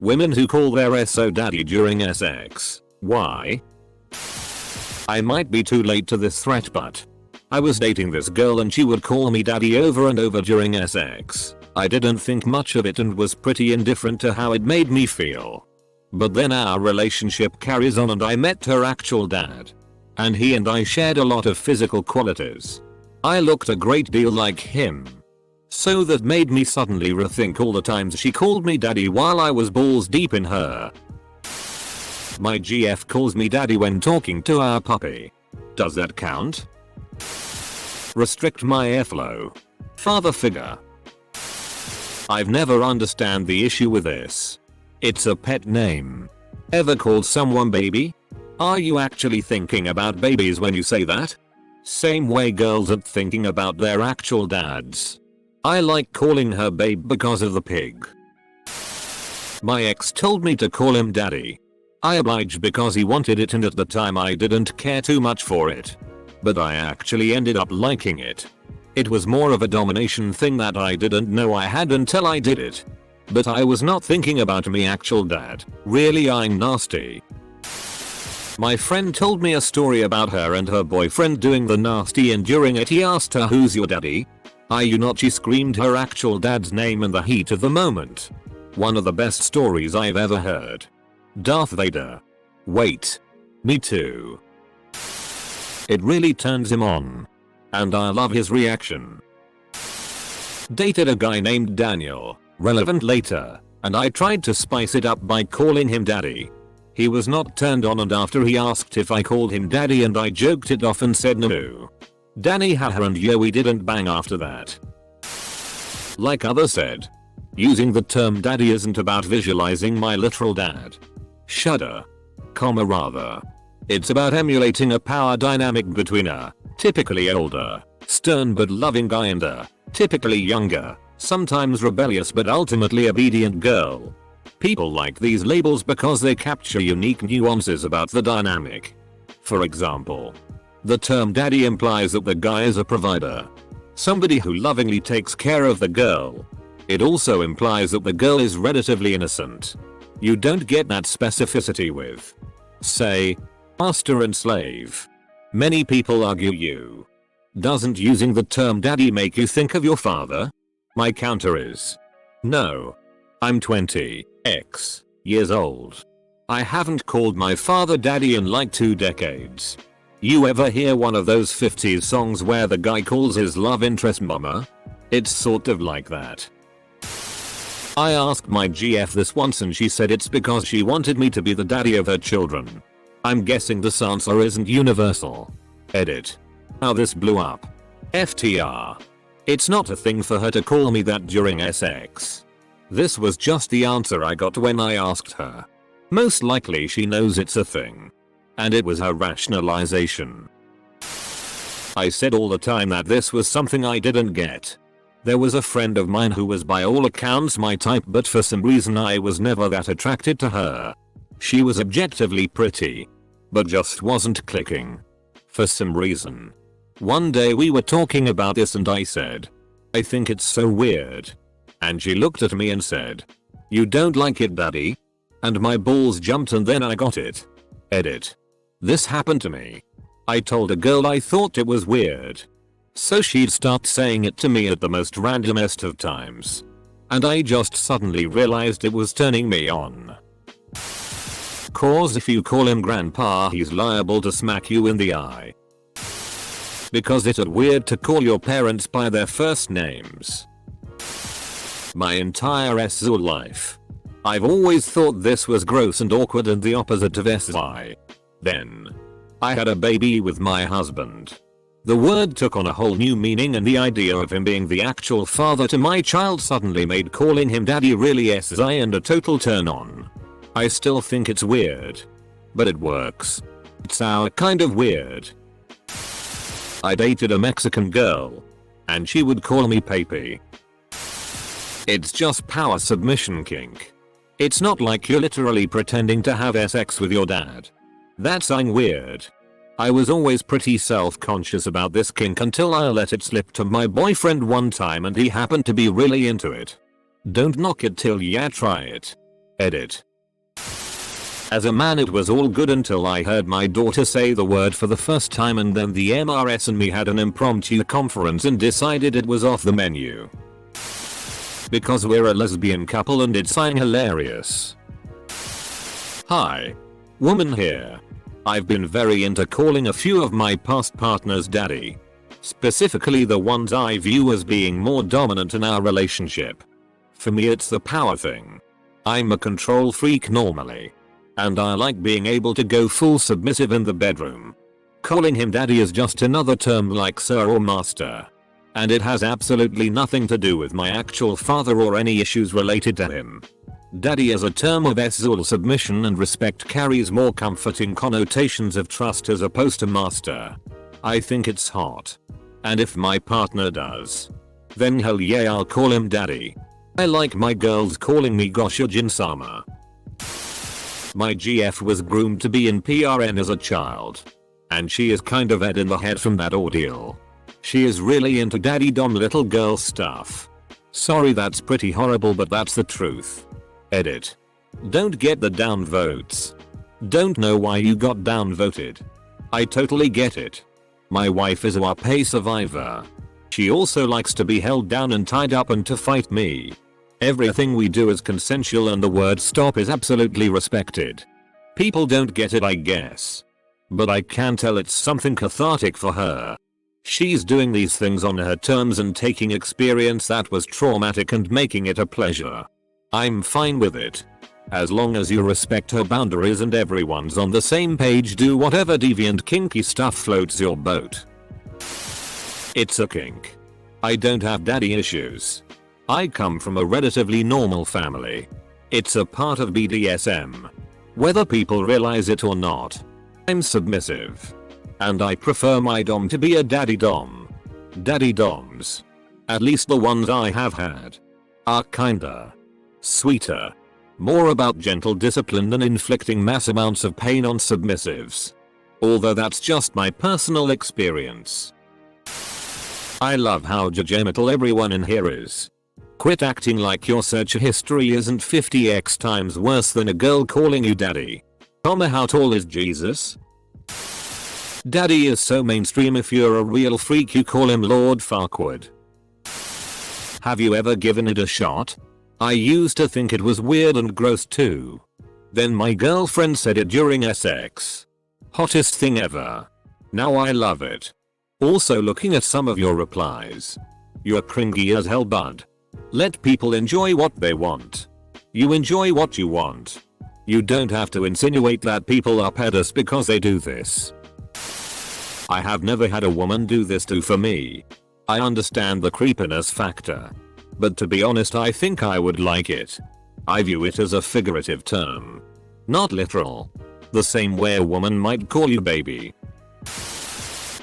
Women who call their SO daddy during sex. Why? I might be too late to this threat, but I was dating this girl and she would call me daddy over and over during sex. I didn't think much of it and was pretty indifferent to how it made me feel. But then our relationship carries on and I met her actual dad. And he and I shared a lot of physical qualities. I looked a great deal like him. So that made me suddenly rethink all the times she called me daddy while I was balls deep in her. My GF calls me daddy when talking to our puppy. Does that count? Restrict my airflow. Father figure. I've never understand the issue with this. It's a pet name. Ever called someone baby? Are you actually thinking about babies when you say that? Same way girls are thinking about their actual dads. I like calling her babe because of the pig. My ex told me to call him daddy. I obliged because he wanted it and at the time I didn't care too much for it. But I actually ended up liking it. It was more of a domination thing that I didn't know I had until I did it. But I was not thinking about me actual dad. Really, I'm nasty. My friend told me a story about her and her boyfriend doing the nasty and during it he asked her, "Who's your daddy? Are you not?" She screamed her actual dad's name in the heat of the moment. One of the best stories I've ever heard. Darth Vader. Wait. Me too. It really turns him on. And I love his reaction. Dated a guy named Daniel, relevant later, and I tried to spice it up by calling him daddy. He was not turned on and after he asked if I called him daddy and I joked it off and said no. Danny haha and yeah, we didn't bang after that. Like others said, using the term daddy isn't about visualizing my literal dad. Shudder. Comma rather. It's about emulating a power dynamic between a, typically older, stern but loving guy and a, typically younger, sometimes rebellious but ultimately obedient girl. People like these labels because they capture unique nuances about the dynamic. For example, the term daddy implies that the guy is a provider. Somebody who lovingly takes care of the girl. It also implies that the girl is relatively innocent. You don't get that specificity with, say, master and slave. Many people argue you. Doesn't using the term daddy make you think of your father? My counter is, no. I'm 20x years old. I haven't called my father daddy in like 2 decades. You ever hear one of those 50s songs where the guy calls his love interest mama? It's sort of like that. I asked my GF this once and she said it's because she wanted me to be the daddy of her children. I'm guessing this answer isn't universal. Edit. How this blew up. FTR. It's not a thing for her to call me that during sex. This was just the answer I got when I asked her. Most likely she knows it's a thing. And it was her rationalization. I said all the time that this was something I didn't get. There was a friend of mine who was by all accounts my type, but for some reason I was never that attracted to her. She was objectively pretty, but just wasn't clicking. For some reason. One day we were talking about this and I said, I think it's so weird. And she looked at me and said, you don't like it daddy? And my balls jumped and then I got it. Edit. This happened to me. I told a girl I thought it was weird. So she'd start saying it to me at the most randomest of times. And I just suddenly realized it was turning me on. Cause if you call him grandpa he's liable to smack you in the eye. Because it's weird to call your parents by their first names. My entire SO life. I've always thought this was gross and awkward and the opposite of SI. Then I had a baby with my husband. The word took on a whole new meaning and the idea of him being the actual father to my child suddenly made calling him daddy really SI and a total turn on. I still think it's weird. But it works. It's our kind of weird. I dated a Mexican girl. And she would call me papi. It's just power submission kink. It's not like you're literally pretending to have sex with your dad. That's weird. I was always pretty self-conscious about this kink until I let it slip to my boyfriend one time and he happened to be really into it. Don't knock it till ya try it. Edit. As a man, it was all good until I heard my daughter say the word for the first time, and then the MRS and me had an impromptu conference and decided it was off the menu. Because we're a lesbian couple and it's hilarious. Hi. Woman here. I've been very into calling a few of my past partners daddy. Specifically the ones I view as being more dominant in our relationship. For me it's the power thing. I'm a control freak normally. And I like being able to go full submissive in the bedroom. Calling him daddy is just another term like sir or master. And it has absolutely nothing to do with my actual father or any issues related to him. Daddy as a term of equal submission and respect carries more comforting connotations of trust as opposed to master. I think it's hot. And if my partner does, then hell yeah, I'll call him daddy. I like my girls calling me Goshujin-sama. My GF was groomed to be in PRN as a child. And she is kind of dead in the head from that ordeal. She is really into daddy dom little girl stuff. Sorry, that's pretty horrible, but that's the truth. Edit. Don't get the down votes. Don't know why you got down voted. I totally get it. My wife is a WAP survivor. She also likes to be held down and tied up and to fight me. Everything we do is consensual and the word stop is absolutely respected. People don't get it, I guess. But I can tell it's something cathartic for her. She's doing these things on her terms and taking experience that was traumatic and making it a pleasure. I'm fine with it. As long as you respect her boundaries and everyone's on the same page, do whatever deviant kinky stuff floats your boat. It's a kink. I don't have daddy issues. I come from a relatively normal family. It's a part of BDSM. Whether people realize it or not. I'm submissive. And I prefer my dom to be a daddy dom. Daddy doms, at least the ones I have had, are kinda sweeter. More about gentle discipline than inflicting mass amounts of pain on submissives. Although that's just my personal experience. I love how judgmental everyone in here is. Quit acting like your search history isn't 50x times worse than a girl calling you daddy. How tall is Jesus? Daddy is so mainstream, if you're a real freak you call him Lord Farquaad. Have you ever given it a shot? I used to think it was weird and gross too. Then my girlfriend said it during sex. Hottest thing ever. Now I love it. Also, looking at some of your replies. You're cringy as hell, bud. Let people enjoy what they want. You enjoy what you want. You don't have to insinuate that people are pedos because they do this. I have never had a woman do this for me. I understand the creepiness factor. But to be honest, I think I would like it. I view it as a figurative term. Not literal. The same way a woman might call you baby.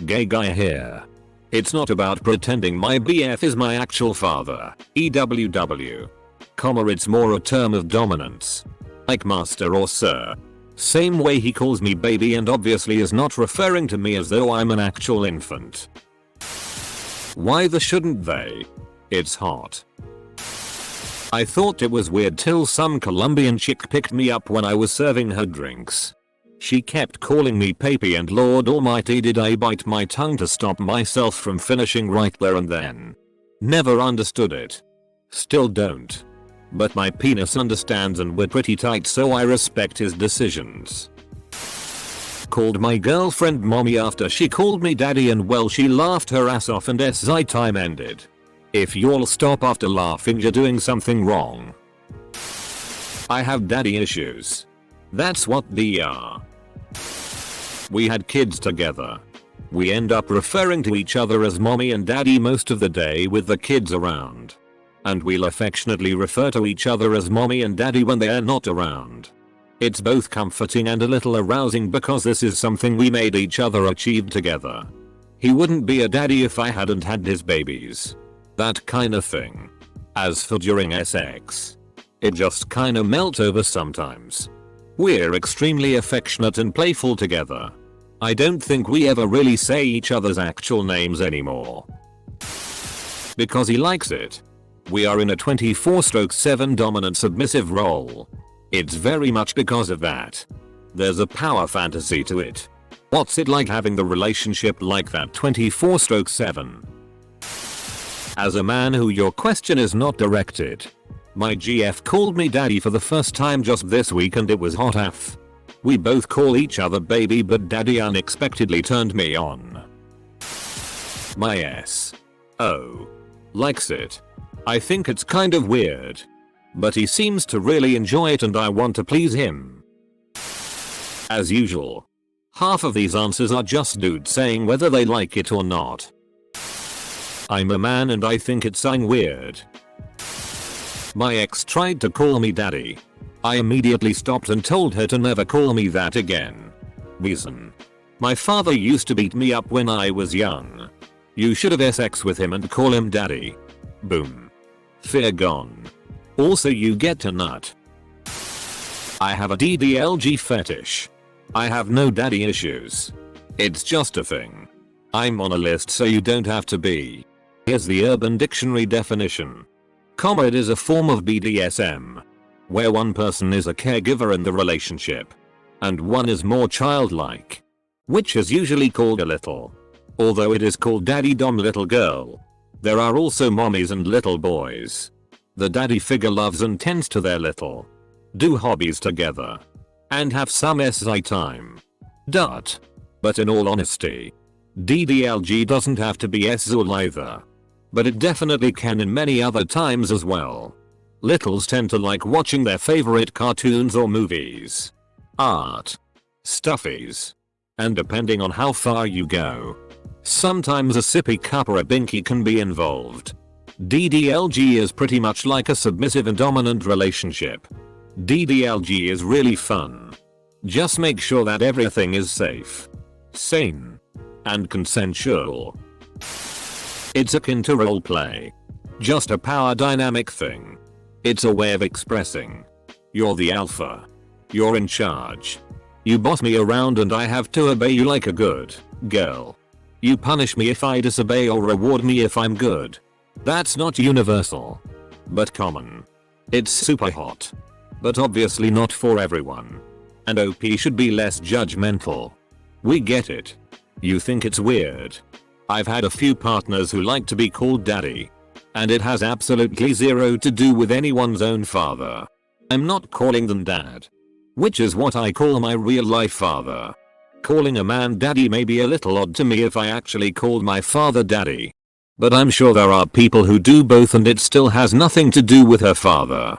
Gay guy here. It's not about pretending my BF is my actual father, EWW. It's more a term of dominance. Like master or sir. Same way he calls me baby and obviously is not referring to me as though I'm an actual infant. Why shouldn't they? It's hot. I thought it was weird till some Colombian chick picked me up when I was serving her drinks. She kept calling me papi and Lord almighty did I bite my tongue to stop myself from finishing right there and then. Never understood it. Still don't. But my penis understands and we're pretty tight, so I respect his decisions. Called my girlfriend mommy after she called me daddy and well, she laughed her ass off and SI time ended. If you'll stop after laughing, you're doing something wrong. I have daddy issues. That's what they are. We had kids together. We end up referring to each other as mommy and daddy most of the day with the kids around. And we'll affectionately refer to each other as mommy and daddy when they're not around. It's both comforting and a little arousing because this is something we made each other achieve together. He wouldn't be a daddy if I hadn't had his babies. That kind of thing. As for during sex, it just kinda melt over sometimes. We're extremely affectionate and playful together. I don't think we ever really say each other's actual names anymore. Because he likes it. We are in a 24/7 dominant submissive role. It's very much because of that. There's a power fantasy to it. What's it like having the relationship like that 24/7? As a man who your question is not directed, my GF called me daddy for the first time just this week and it was hot AF. We both call each other baby, but daddy unexpectedly turned me on. My SO likes it. I think it's kind of weird, but he seems to really enjoy it and I want to please him. As usual, half of these answers are just dudes saying whether they like it or not. I'm a man and I think it's weird. My ex tried to call me daddy. I immediately stopped and told her to never call me that again. Reason: my father used to beat me up when I was young. You should have sex with him and call him daddy. Boom. Fear gone. Also, you get to nut. I have a DDLG fetish. I have no daddy issues. It's just a thing. I'm on a list so you don't have to be. Here's the Urban Dictionary definition. It is a form of BDSM, where one person is a caregiver in the relationship, and one is more childlike, which is usually called a little. Although it is called daddy dom little girl, there are also mommies and little boys. The daddy figure loves and tends to their little, do hobbies together, and have some SI time. But in all honesty, DDLG doesn't have to be SZOL either. But it definitely can in many other times as well. Littles tend to like watching their favorite cartoons or movies, art, stuffies, and depending on how far you go, sometimes a sippy cup or a binky can be involved. DDLG is pretty much like a submissive and dominant relationship. DDLG is really fun. Just make sure that everything is safe, sane, and consensual. It's akin to roleplay. Just a power dynamic thing. It's a way of expressing you're the alpha. You're in charge. You boss me around and I have to obey you like a good girl. You punish me if I disobey or reward me if I'm good. That's not universal, but common. It's super hot, but obviously not for everyone. And OP should be less judgmental. We get it. You think it's weird. I've had a few partners who like to be called daddy, and it has absolutely zero to do with anyone's own father. I'm not calling them dad, which is what I call my real life father. Calling a man daddy may be a little odd to me if I actually called my father daddy, but I'm sure there are people who do both and it still has nothing to do with her father.